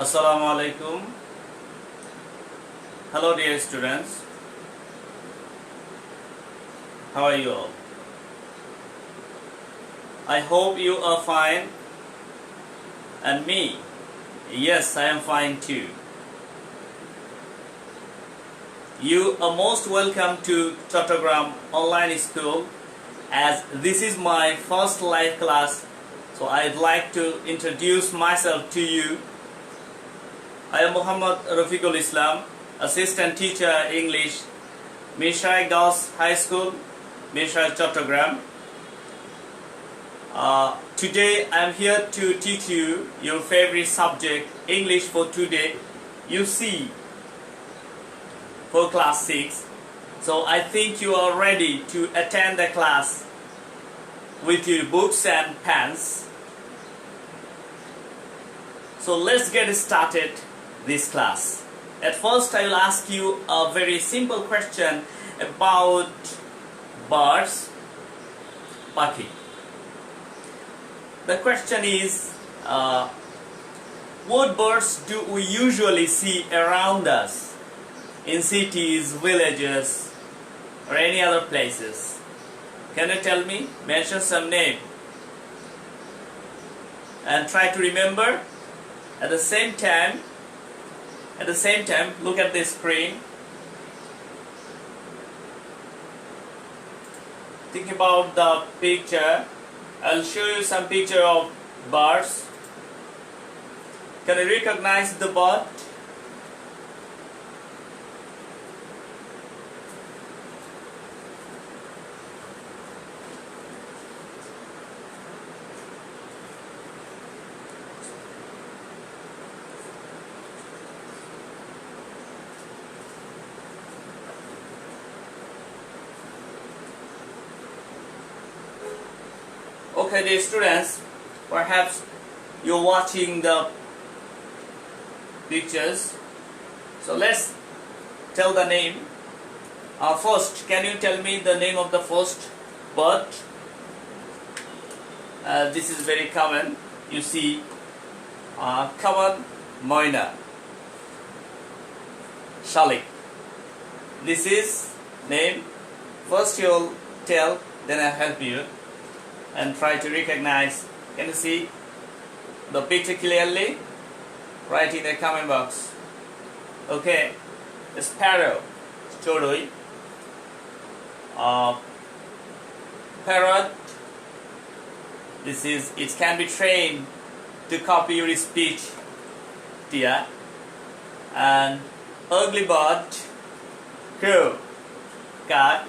Assalamu alaikum. Hello dear students. How are you all? I hope you are fine. And me? Yes, I am fine too. You are most welcome to Chattogram Online School, as this is my first live class. So I'd like to introduce myself to you. I am Muhammad Rafiqul Islam, Assistant Teacher English, Mishai Girls High School, Mishai Chattogram. Today I am here to teach you your favorite subject, English for today. You see, for class 6. So I think you are ready to attend the class with your books and pens. So let's get started this class. At first I will ask you a very simple question about birds, Paki. The question is, what birds do we usually see around us in cities, villages, or any other places? Can you tell me? Mention some name. And try to remember. At the same time, look at the screen. Think about the picture. I'll show you some picture of birds. Can you recognize the bird? Okay, dear students, perhaps you're watching the pictures. So let's tell the name. First, can you tell me the name of the first bird? This is very common. You see, common moina, shalik. This is name. First you'll tell, then I'll help you. And try to recognize. Can you see the picture clearly? Write in the comment box. Okay, sparrow, choroi, parrot. This is, it can be trained to copy your speech, dear. And ugly bird, crow, cat,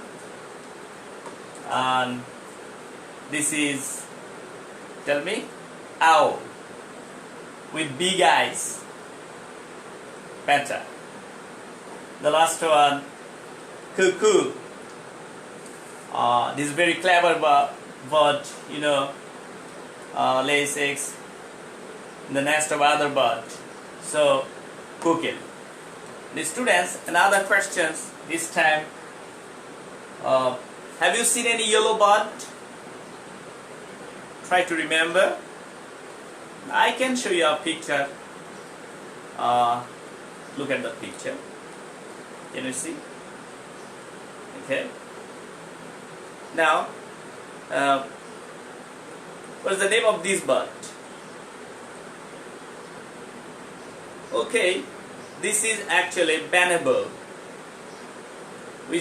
and this is, tell me, owl with big eyes, better. The last one, cuckoo. This is very clever bird, you know, lays eggs in the nest of other bird. So, cuckoo. The students, another questions this time. Have you seen any yellow bird? Try to remember. I can show you a picture. Look at the picture. Can you see? Okay. Now, what is the name of this bird? Okay, this is actually banable. We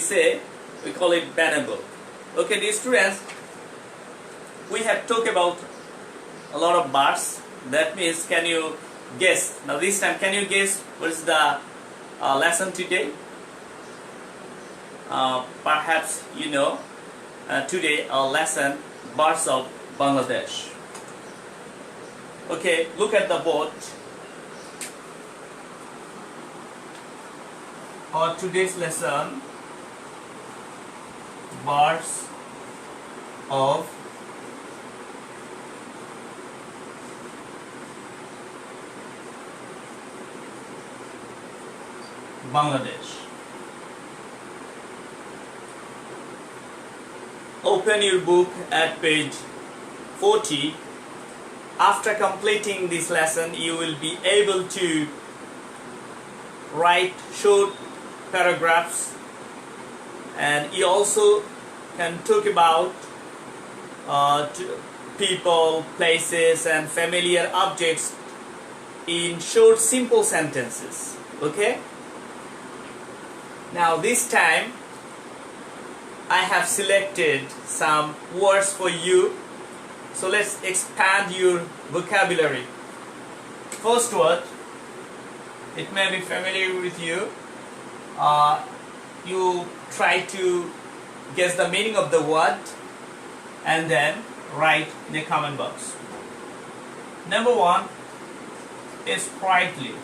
call it banable. Okay, dear students, we have talked about a lot of birds. That means, can you guess? Now this time, can you guess what is the lesson today? Perhaps you know, today our lesson, birds of Bangladesh. Okay, look at the board. For today's lesson, birds of Bangladesh. Open your book at page 40 after completing this lesson you will be able to write short paragraphs, and you also can talk about people, places and familiar objects in short simple sentences. Okay, now this time I have selected some words for you, so let's expand your vocabulary. First word, it may be familiar with you. You try to guess the meaning of the word and then write in the comment box. Number one is sprightly.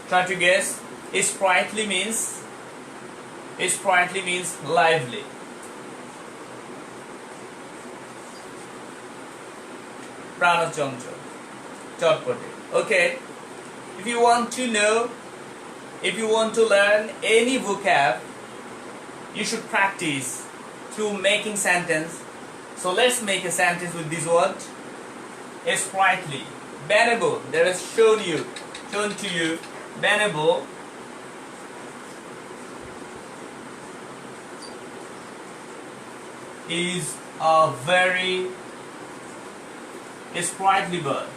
Try to guess. Sprightly means lively. Pranachoncho, chotpote. Okay, if you want to know, if you want to learn any vocab, you should practice through making sentence. So let's make a sentence with this word. Sprightly. Bearable. That is shown to you. Bearable is a very sprightly bird.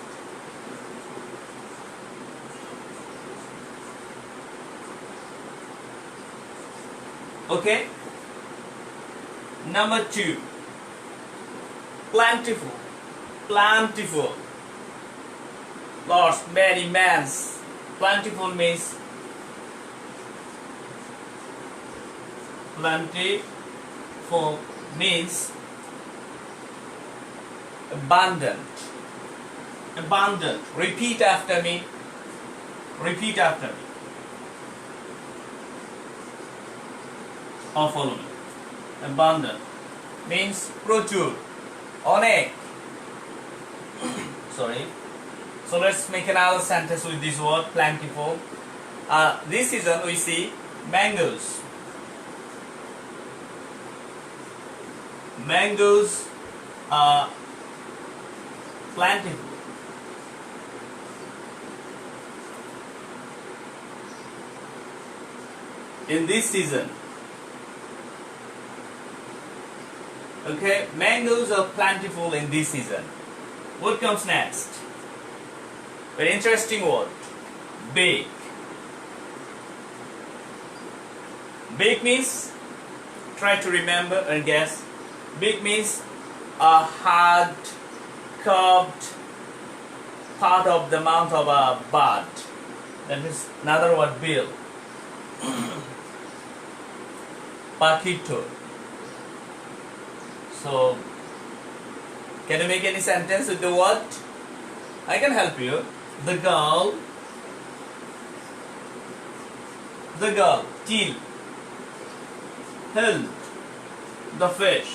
Okay. Number two, plentiful. Plentiful. Lots, many, mans. Plentiful means abundant. Abundant. Repeat after me. Repeat after me. Or follow me. Abundant means প্রচুর, অনেক. Sorry. So let's make another sentence with this word, plentiful. This season we see mangoes. Mangoes are plentiful. In this season. Okay, mangoes are plentiful in this season. What comes next? Very interesting word. Big. Big means, try to remember and guess. Big means a hard, curved part of the mouth of a bird. That is another word, bill. Pakito. So, can you make any sentence with the word? I can help you. The girl, till, held the fish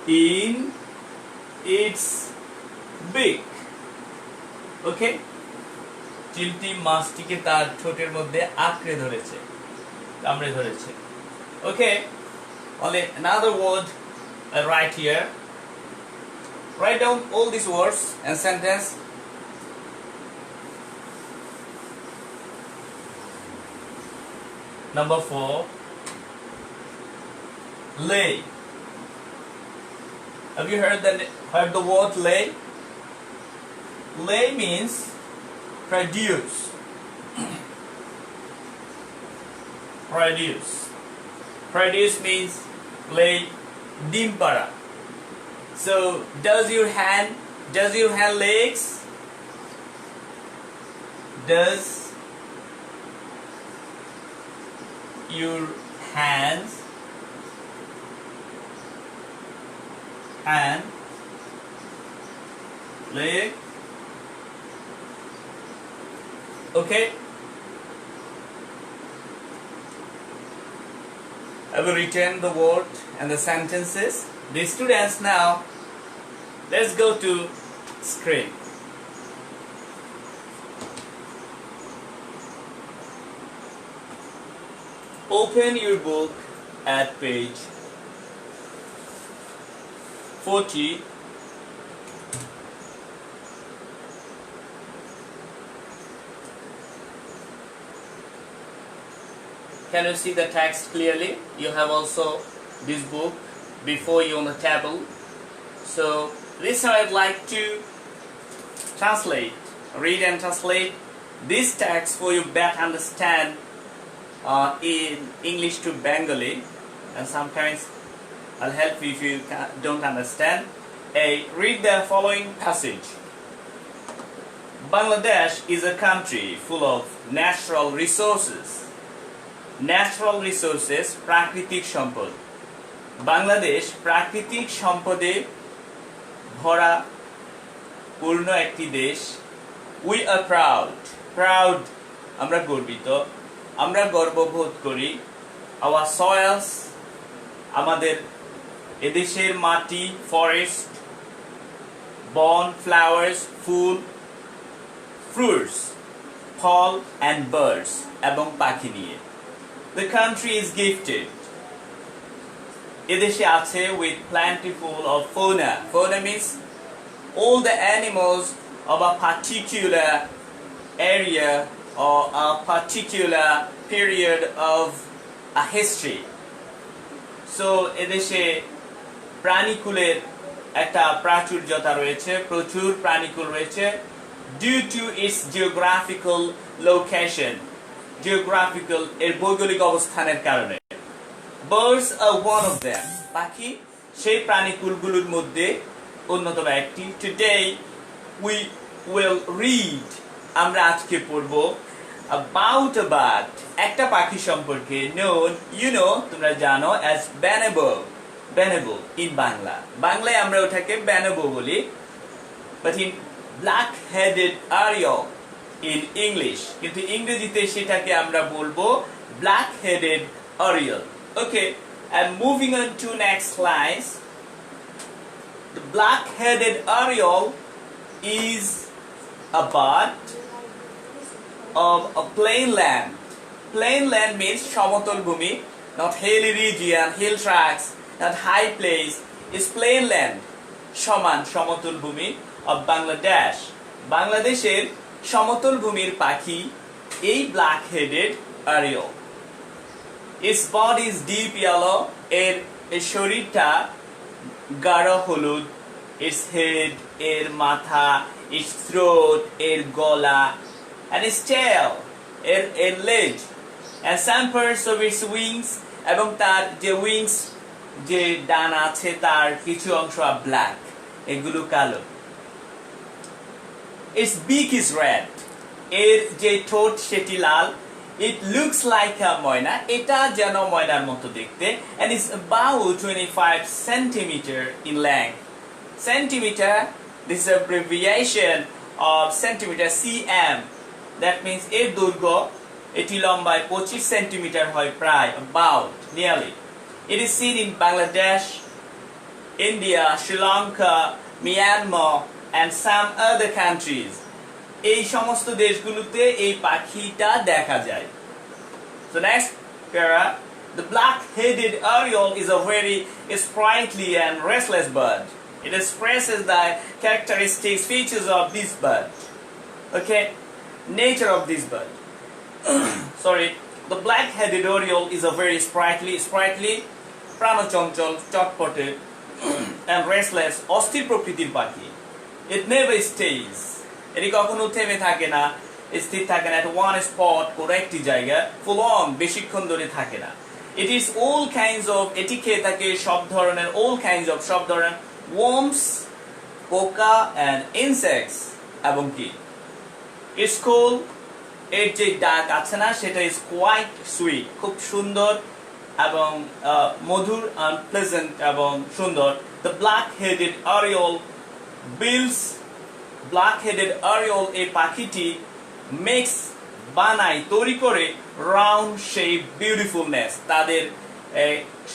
in its beak. Okay? চিলটি মাছটিকে তার ঠোঁটের মধ্যে আঁকড়ে ধরেছে, কামড়ে ধরেছে. Okay? Only another word I write here. Write down all these words and sentence. Number 4, lay. Have you heard the word lay? Lay means produce. Produce. Produce means lay dimpara. So does your hand legs? Does your hands and leg? Okay. I will return the word and the sentences. The students, now let's go to screen. Open your book at page 40. Can you see the text clearly? You have also this book before you on the table. So this time I'd like to translate, read and translate this text for you better understand in English to Bengali, and sometimes I'll help you if you don't understand. Read the following passage. Bangladesh is a country full of natural resources. Natural resources, প্রাকৃতিক সম্পদ. বাংলাদেশ প্রাকৃতিক সম্পদে ভরা পূর্ণ একটি দেশ. We are proud. Proud, আমরা গর্বিত. আমরা গর্ববোধ করি. Our soils, আমাদের এদেশের মাটি, forest, বন, flowers, full, fruits, fall and birds, এবং পাখি নিয়ে. The country is gifted. এদেশে আছে with plentiful of fauna. Fauna means all the animals of a particular area or a particular period of a history. So এদেশে প্রাণীকুলের একটা প্রাচুর্যতা রয়েছে, প্রচুর প্রাণীকুল রয়েছে due to its geographical location. Geographical এর ভৌগোলিক অবস্থানের কারণে. Birds are one of them. পাখি সেই প্রাণীকুলগুলোর মধ্যে অন্যতম একটি. Today we will read, আমরা আজকে পড়ব about a bird, একটা পাখি সম্পর্কে, known, you know, তোমরা জানো, as banabo. Banabo in Bangla. বাংলায় আমরা ওটাকে banabo বলি, but in black-headed oriole in English, কিন্তু ইংরেজিতে সেটাকে আমরা বলবো black-headed oriole. Okay, and moving on to next slides. The black-headed oriole is a bird of a plain land. Plain land means সমতল ভূমি, not hilly region, hill tracts, not high place. It's plain land, সমান সমতল ভূমি of Bangladesh. বাংলাদেশের সমতল ভূমির পাখি এই black-headed oriole. Its body is deep yellow. এর শরীরটা গাঢ় হলুদ. Its head, এর মাথা, its throat, এর গলা, and its tail, এর leg, and some parts of its wings, এবং তার যে wings, যে ডানা আছে তার কিছু অংশ black, এগুলো কালো. Its beak is red. এর যে ঠোঁট সেটি লাল. It looks like a ময়না. এটা যেন ময়নার মতো দেখতে. And is about 25 centimeter in length. Centimeter, this is abbreviation of centimeter, cm. That means এর দৈর্ঘ্য, এটি লম্বায় 25 সেন্টিমিটার হয় প্রায়, about, nearly. It is seen in Bangladesh, India, Sri Lanka, Myanmar, and some other countries. এই সমস্ত দেশগুলোতে এই পাখিটা দেখা যায়. So next para, the black-headed oriole is a very sprightly and restless bird. It expresses the characteristic features of this bird. Okay, nature of this bird. Sorry, the black-headed oriole is a very sprightly, প্রাণচঞ্চল, চটপটে, and restless, অস্থির প্রকৃতির পাখি. It never stays. এটি কখনো থেমে থাকে না, স্থির থাকে না, at one spot, কোনো একটি জায়গায়, for long, বেশিক্ষণ ধরে থাকে না. It is all kinds of, এটি খেয়ে থাকে সব ধরনের, all kinds of, সব ধরনের worms, পোকা, and insects, এবং কি? Its call, এর যে ডাক আছে না, সেটা is quite sweet, খুব সুন্দর এবং মধুর, and pleasant এবং সুন্দর. The black-headed oriole builds, black-headed oriole এই পাখিটি makes, বানায়, তৈরি করে round shape beautiful nest, তাদের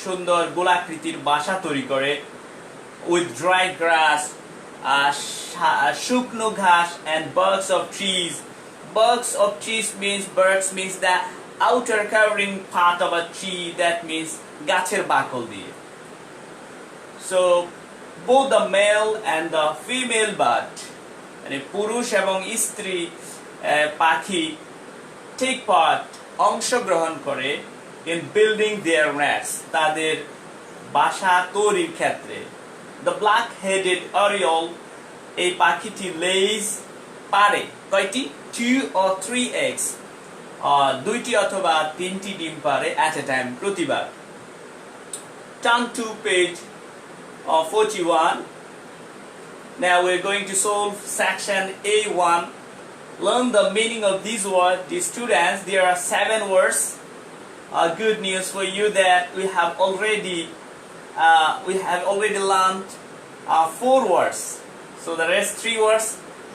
সুন্দর গোলাকৃতির বাসা তৈরি করে with dry grass, শুকনো ঘাস, and barks of trees. Barks of trees means, barks means the outer covering part of a tree, that means গাছের বাকল দিয়ে. So both the male and the female bird, মানে পুরুষ এবং স্ত্রী পাখি take part, অংশগ্রহণ করে in building their nests, তাদের বাসা তৈরির ক্ষেত্রে। The black-headed oriole, এই পাখিটি lays, পারে কয়টি? 2 or 3 eggs, দুইটি অথবা তিনটি ডিম পারে at a time, প্রতিবার। Turn to page 41. Now we're going to solve section A1. Learn the meaning of these words. The students, there are 7 words. Good news for you that we have already learned 4 words. So the rest 3 words,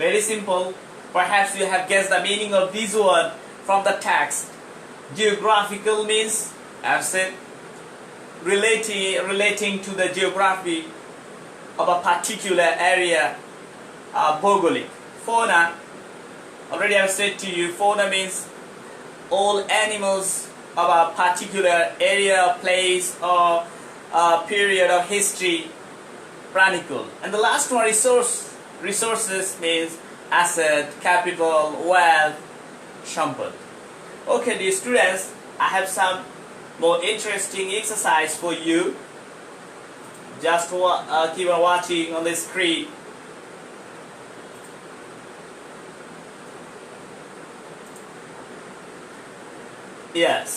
very simple. Perhaps you have guessed the meaning of these words from the text. Geographical means, I've said, relating to the geography of a particular area. Bhaugolik. Fauna, already I've said to you, fauna means all animals of a particular area, place, or period of history. Pranikul. And the last one, resources means asset, capital, wealth, sampad. Okay, dear students, I have some more interesting exercise for you. Just keep on watching on the screen. Yes.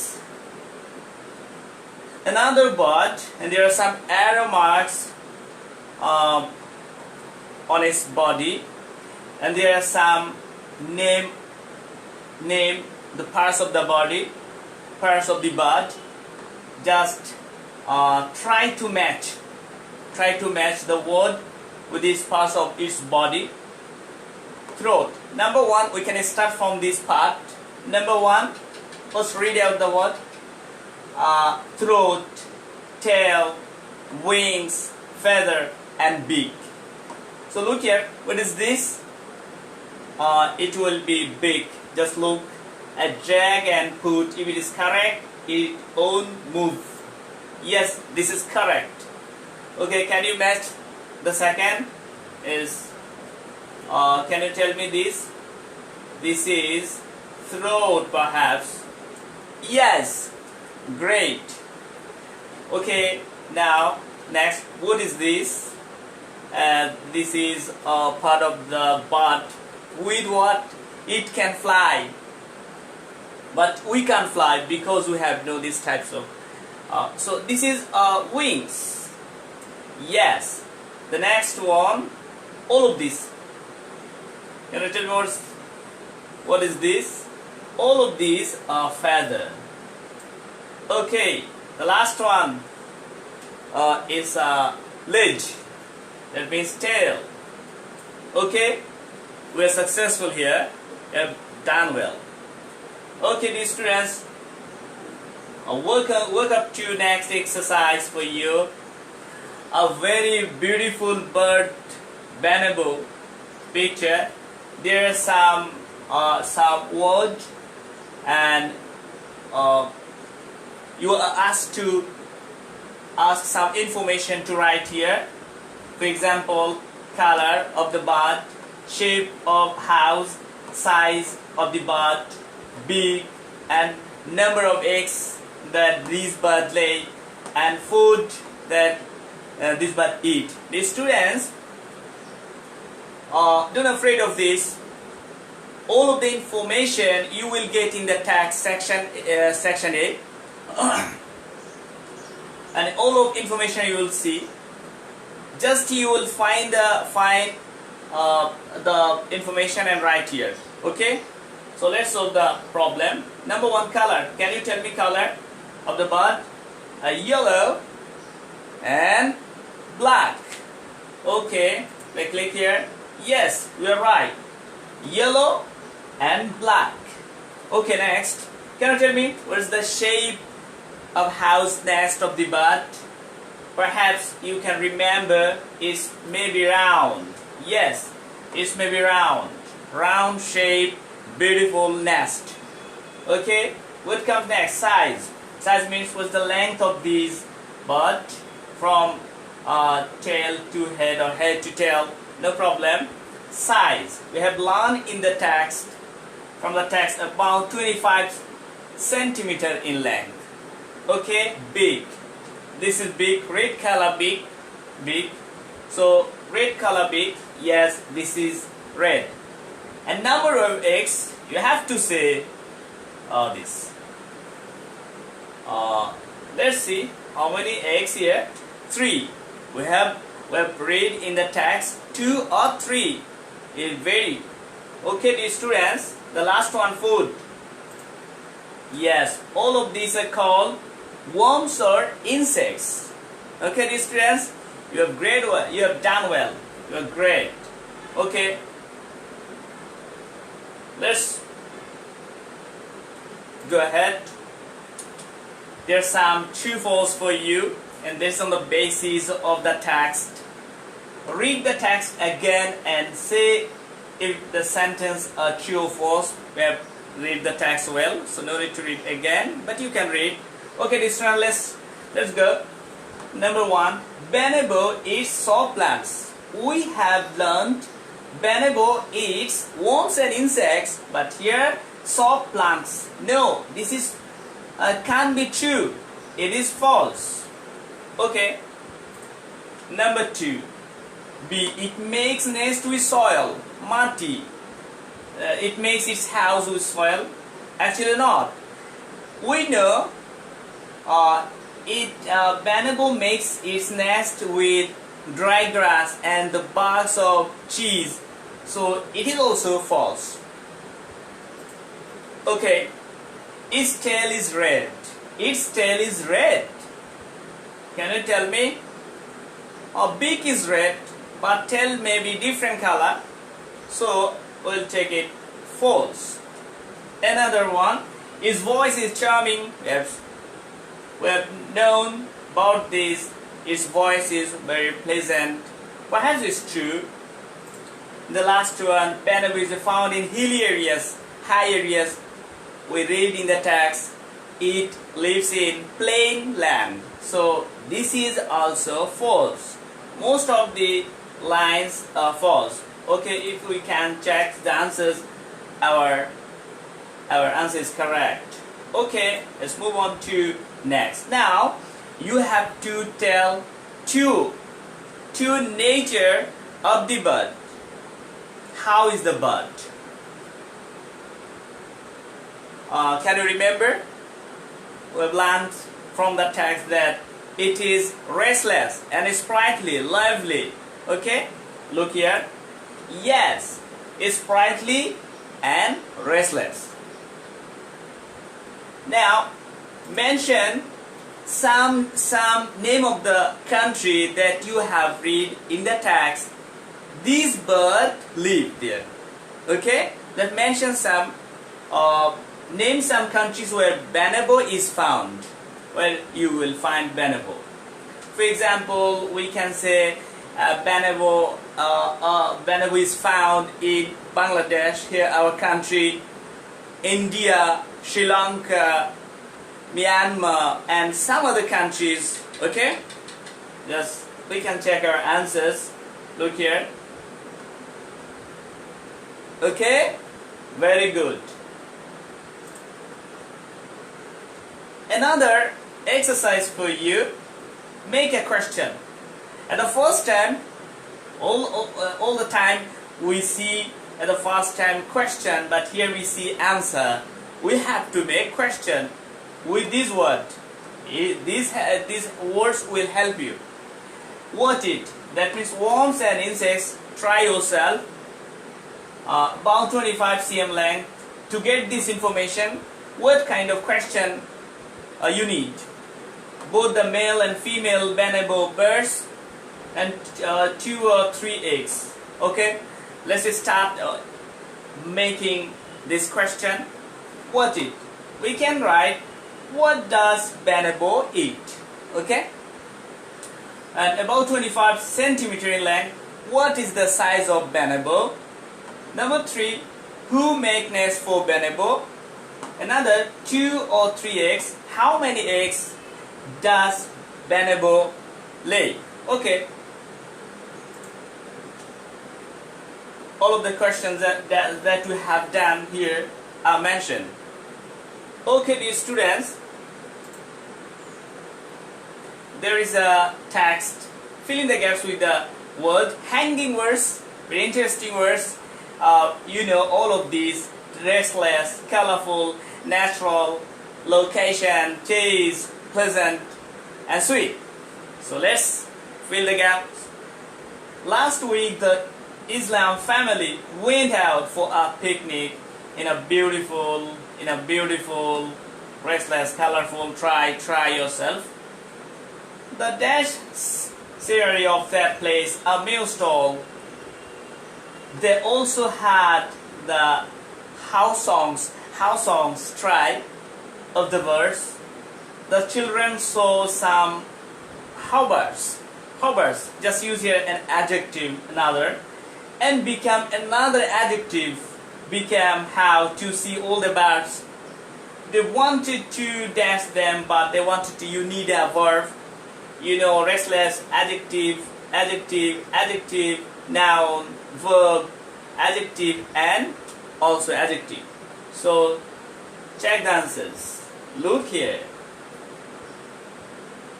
Another bird, and there are some arrow marks on its body, and there are some name the parts of the body, parts of the bird. Just try to match the word with these parts of its body. Throat. Number 1, we can start from this part. Number 1, let's read out the word. Throat, tail, wings, feather, and beak. So look here, what is this? It will be beak. Just look at drag and put. If it is correct, it won't move. Yes, this is correct. Okay, can you match the second? Can you tell me this? This is throat, perhaps. Yes, great. Okay, now next, what is this? This is a part of the bird with what? It can fly, but we can't fly because we have no these types of. So this is wings. Yes. The next one, all of this. Can you tell me what is this? All of these are feather. Okay. The last one is ledge. That means tail. Okay. We are successful here. You have done well. Okay, dear students. Work up to next exercise for you. A very beautiful bird, bonobo picture. There are some words, and you are asked to ask some information to write here. For example, color of the bird, shape of house, size of the bird, beak, and number of eggs that these birds lay, and food that this bird eat. The students, don't afraid of this. All of the information you will get in the text section A, and all of information you will see. Just you will find the information and write here. Okay. So let's solve the problem. Number 1, color. Can you tell me color of the bird? Yellow and black. Okay, we click here. Yes, we are right. Yellow and black. Okay, next. Can you tell me what is the shape of house nest of the bird? Perhaps you can remember it's maybe round. Yes, it's maybe round. Round shape, beautiful nest. Okay, what comes next? Size. Size means what's the length of these bird from tail to head or head to tail, no problem. Size, we have learned in the text, from the text, about 25 centimeter in length. Okay, big, this is big, red color big, big. So red color big, yes, this is red. And number of eggs, you have to say this. Let's see how many eggs here. 3. We have read in the text 2 or 3. It vary. Okay, dear students, the last one, food. Yes, all of these are called worms or insects. Okay, dear students, you have you have done well. You are great. Okay, let's go ahead. There's some true false for you, and this on the basis of the text. Read the text again and say if the sentence are true or false. We have read the text well, so no need to read again, but you can read. Okay, this one, let's go. Number 1, Bonobo eats saw plants. We have learned Bonobo eats worms and insects, but here saw plants. No, this is can't be true. It is false. Okay. Number 2, B. It makes nest with soil, mati. It makes its house with soil. Actually not. We know Bonobo makes its nest with dry grass and the barks of trees. So it is also false. Okay. Its tail is red. Its tail is red. Can you tell me? Beak is red, but tail may be different color. So we'll take it false. Another one, his voice is charming. We have known about this. His voice is very pleasant. Perhaps it's true. The last one, Bonobo is found in hilly areas, high areas. We read in the text, it lives in plain land. So this is also false. Most of the lines are false. Okay, if we can check the answers, our answer is correct. Okay, let's move on to next. Now you have to tell two nature of the bird. How is the bird? Can you remember? We have learned from the text that it is restless and sprightly, lively. Okay, look here. Yes, it's sprightly and restless. Now, mention some name of the country that you have read in the text. These birds live there. Okay, let's mention some. Name some countries where Bonobo is found, where you will find Bonobo. For example, we can say Bonobo is found in Bangladesh, here our country, India, Sri Lanka, Myanmar, and some other countries. Okay, just we can check our answers. Look here. Okay, very good. Another exercise for you, make a question. At the first time, all the time we see at the first time question, but here we see answer. We have to make question with this word. These words will help you. What it? That means worms and insects. Try yourself. About 25 cm length. To get this information, what kind of question you need? Both the male and female Bonobo birds and 2 or 3 eggs. Okay, let's start making this question. What it? We can write, what does Bonobo eat? Okay, and about 25 centimeter in length. What is the size of Bonobo? Number 3, who make nest for Bonobo? Another 2 or 3 eggs. How many eggs does Bonobo lay? Okay, all of the questions that we have done here are mentioned. Okay, dear students, there is a text. Fill in the gaps with the word hanging words, very interesting words. You know all of these: restless, colorful, natural, location, chase, pleasant, and sweet. So let's fill the gaps. Last week, the Islam family went out for a picnic in a beautiful, restless, colorful, try yourself. The dash scenery of that place, a meal stall. They also had the house songs try of the verse. The children saw some hobars, just use here an adjective, another, and become another adjective, become how to see all the birds. They wanted to dash them, but they wanted to, you need a verb, you know, restless, adjective, noun, verb, adjective, and also adjective. So check the answers. Look here.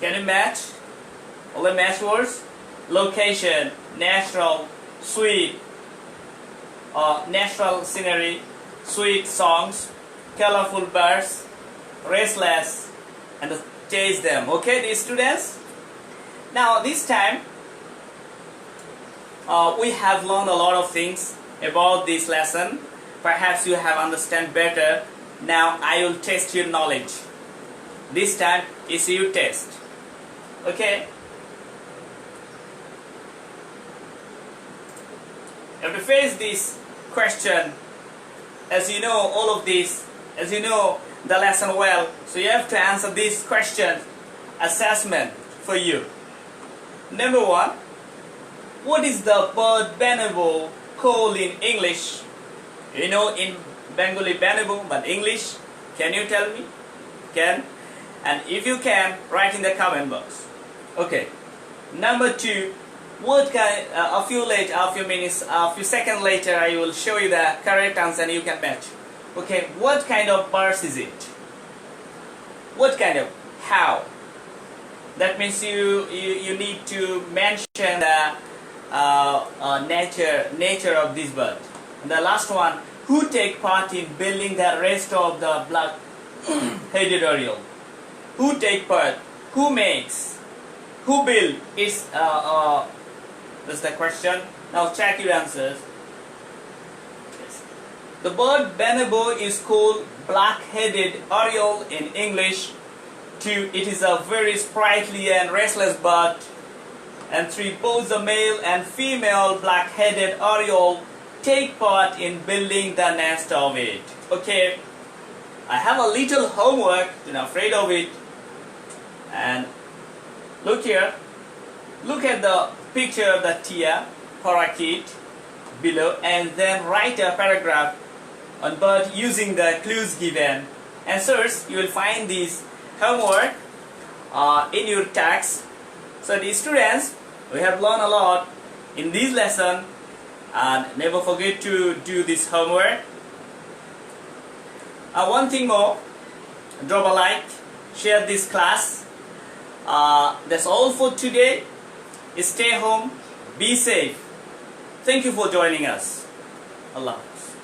Can you match? All the match words: location, natural, sweet, natural scenery, sweet songs, colorful birds, restless, and chase them. Okay, these students? Now this time we have learned a lot of things about this lesson. Perhaps you have understand better. Now I will test your knowledge. This time is your test. Okay? You have to face this question. As you know all of this, as you know the lesson well, so you have to answer this question. Assessment for you. Number 1. What is the bird banabo called in English? You know in Bengali banabo, but English, can you tell me? Can? And if you can, write in the comment box. Okay. Number 2. What kind? A few seconds later, I will show you the correct answer and you can match. Okay. What kind of birds is it? What kind of? How? That means you need to mention the nature of this bird. And the last one. Who take part in building the rest of the black-headed oriole? Who take part? Who makes? Who build? Is that's the question. Now check your answers. Yes. The bird banabo is called black-headed oriole in English. 2. It is a very sprightly and restless bird. And 3. Both the male and female black-headed oriole take part in building the nest of it. Okay, I have a little homework, do not afraid of it. And look here, look at the picture of the tia, parakeet below, and then write a paragraph on bird using the clues given. Answers, you will find this homework in your text. So the students, we have learned a lot in this lesson. And never forget to do this homework. One thing more, drop a like, share this class. That's all for today. Stay home, be safe. Thank you for joining us. Allah Hafiz.